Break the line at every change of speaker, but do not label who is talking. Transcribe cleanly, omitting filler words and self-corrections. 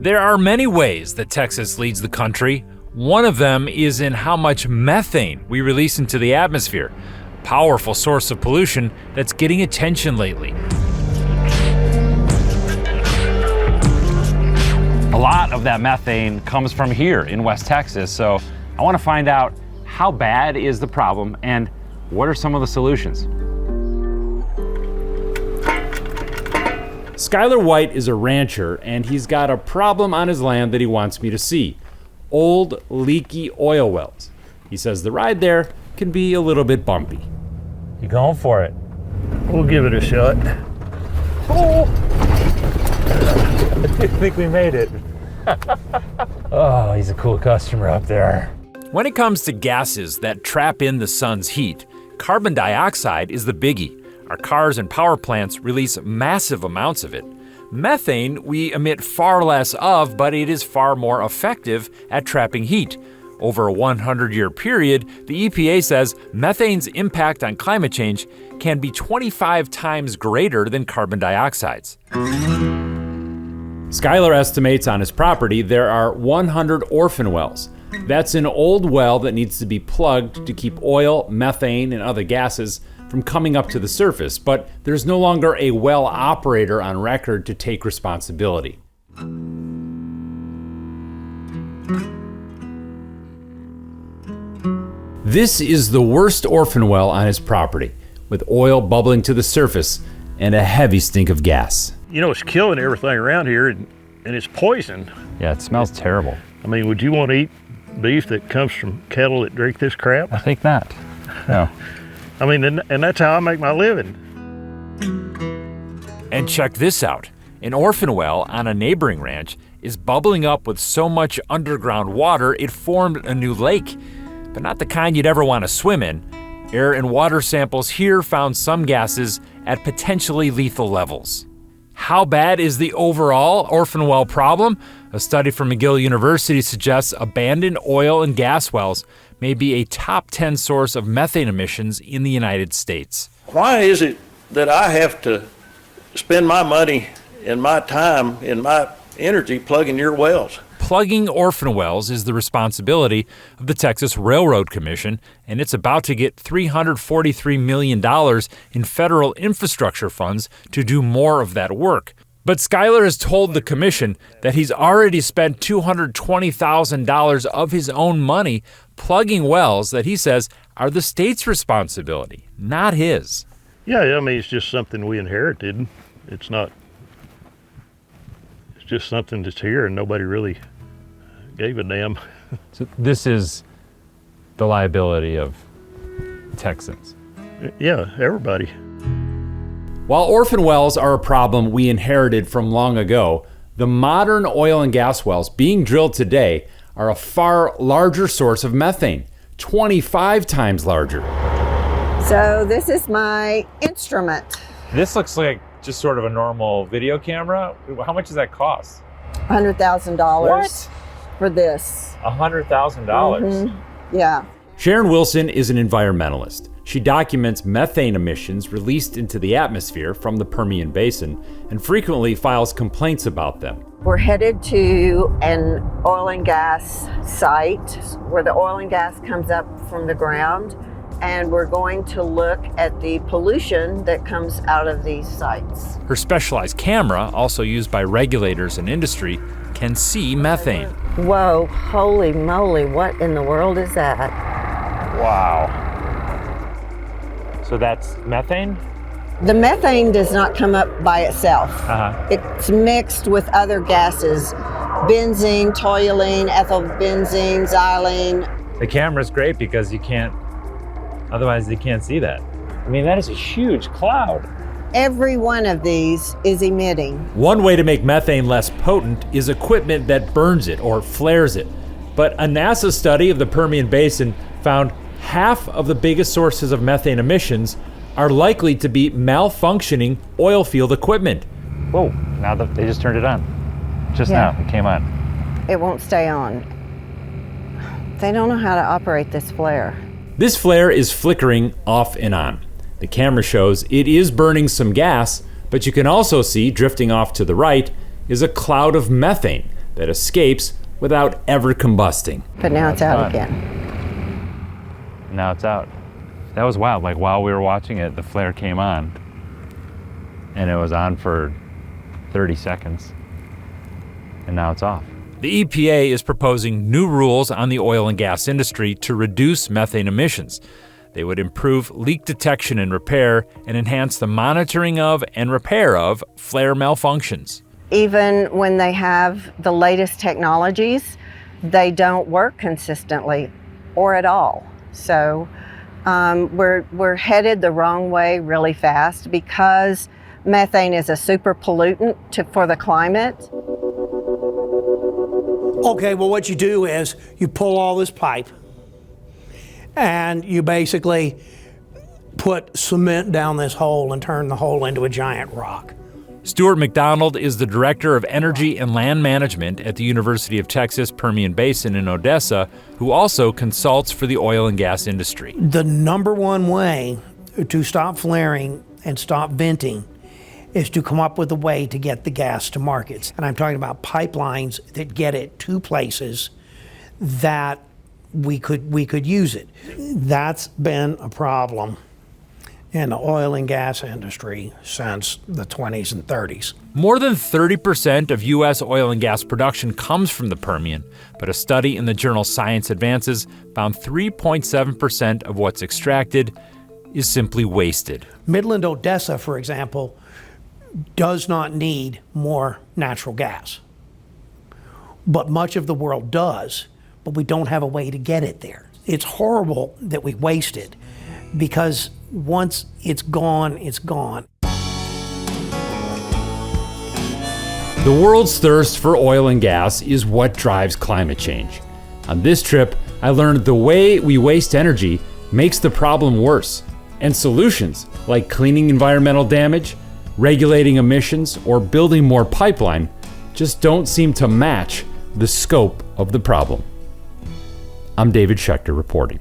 There are many ways that Texas leads the country. One of them is in how much methane we release into the atmosphere, a powerful source of pollution that's getting attention lately.
A lot of that methane comes from here in West Texas, so I want to find out how bad is the problem and what are some of the solutions.
Skylar White is a rancher, and he's got a problem on his land that he wants me to see. Old, leaky oil wells. He says the ride there can be a little bit bumpy.
You going for it? We'll give it a shot. Oh! I think we made it. Oh, he's a cool customer up there.
When it comes to gases that trap in the sun's heat, carbon dioxide is the biggie. Our cars and power plants release massive amounts of it. Methane we emit far less of, but it is far more effective at trapping heat. Over a 100-year period, the EPA says methane's impact on climate change can be 25 times greater than carbon dioxide's.
Skylar estimates on his property there are 100 orphan wells. That's an old well that needs to be plugged to keep oil, methane, and other gases from coming up to the surface, but there's no longer a well operator on record to take responsibility. This is the worst orphan well on his property, with oil bubbling to the surface and a heavy stink of gas.
You know, it's killing everything around here, and it's poison.
Yeah, it smells terrible.
I mean, would you want to eat beef that comes from cattle that drink this crap?
I think not. No.
I mean, and that's how I make my living.
And check this out. An orphan well on a neighboring ranch is bubbling up with so much underground water it formed a new lake, but not the kind you'd ever want to swim in. Air and water samples here found some gases at potentially lethal levels. How bad is the overall orphan well problem? A study from McGill University suggests abandoned oil and gas wells may be a top 10 source of methane emissions in the United States.
Why is it that I have to spend my money and my time and my energy plugging your wells?
Plugging orphan wells is the responsibility of the Texas Railroad Commission, and it's about to get $343 million in federal infrastructure funds to do more of that work. But Skylar has told the commission that he's already spent $220,000 of his own money plugging wells that he says are the state's responsibility, not his.
Yeah, I mean, it's just something we inherited. It's just something that's here and nobody really gave a damn.
So this is the liability of Texans.
Yeah, everybody.
While orphan wells are a problem we inherited from long ago, the modern oil and gas wells being drilled today are a far larger source of methane, 25 times larger.
So this is my instrument.
This looks like just sort of a normal video camera. How much does that cost?
$100,000.
What?
For this.
$100,000?
Mm-hmm. Yeah.
Sharon Wilson is an environmentalist. She documents methane emissions released into the atmosphere from the Permian Basin and frequently files complaints about them.
We're headed to an oil and gas site where the oil and gas comes up from the ground, and we're going to look at the pollution that comes out of these sites.
Her specialized camera, also used by regulators and industry, can see methane.
Whoa, holy moly, what in the world is that?
Wow. So that's methane?
The methane does not come up by itself.
Uh-huh.
It's mixed with other gases, benzene, toluene, ethylbenzene, xylene.
The camera's great because otherwise you can't see that. I mean, that is a huge cloud.
Every one of these is emitting.
One way to make methane less potent is equipment that burns it or flares it. But a NASA study of the Permian Basin found half of the biggest sources of methane emissions are likely to be malfunctioning oil field equipment.
Whoa, now they just turned it on. Now, it came on.
It won't stay on. They don't know how to operate this flare.
This flare is flickering off and on. The camera shows it is burning some gas, but you can also see drifting off to the right is a cloud of methane. that escapes without ever combusting.
But now it's out
done.
again.
Now it's out. That was wild. Like while we were watching it, the flare came on and it was on for 30 seconds and now it's off.
The EPA is proposing new rules on the oil and gas industry to reduce methane emissions. They would improve leak detection and repair and enhance the monitoring of and repair of flare malfunctions.
Even when they have the latest technologies, they don't work consistently or at all. So we're headed the wrong way really fast because methane is a super pollutant for the climate.
Okay, well, what you do is you pull all this pipe and you basically put cement down this hole and turn the hole into a giant rock.
Stuart McDonald is the Director of Energy and Land Management at the University of Texas Permian Basin in Odessa, who also consults for the oil and gas industry.
The number one way to stop flaring and stop venting is to come up with a way to get the gas to markets. And I'm talking about pipelines that get it to places that we could use it. That's been a problem in the oil and gas industry since the 20s and 30s.
More than 30% of U.S. oil and gas production comes from the Permian, but a study in the journal Science Advances found 3.7% of what's extracted is simply wasted.
Midland, Odessa, for example, does not need more natural gas. But much of the world does, but we don't have a way to get it there. It's horrible that we waste it because once it's gone, it's gone.
The world's thirst for oil and gas is what drives climate change. On this trip, I learned the way we waste energy makes the problem worse, and solutions like cleaning environmental damage, regulating emissions, or building more pipeline just don't seem to match the scope of the problem. I'm David Schechter reporting.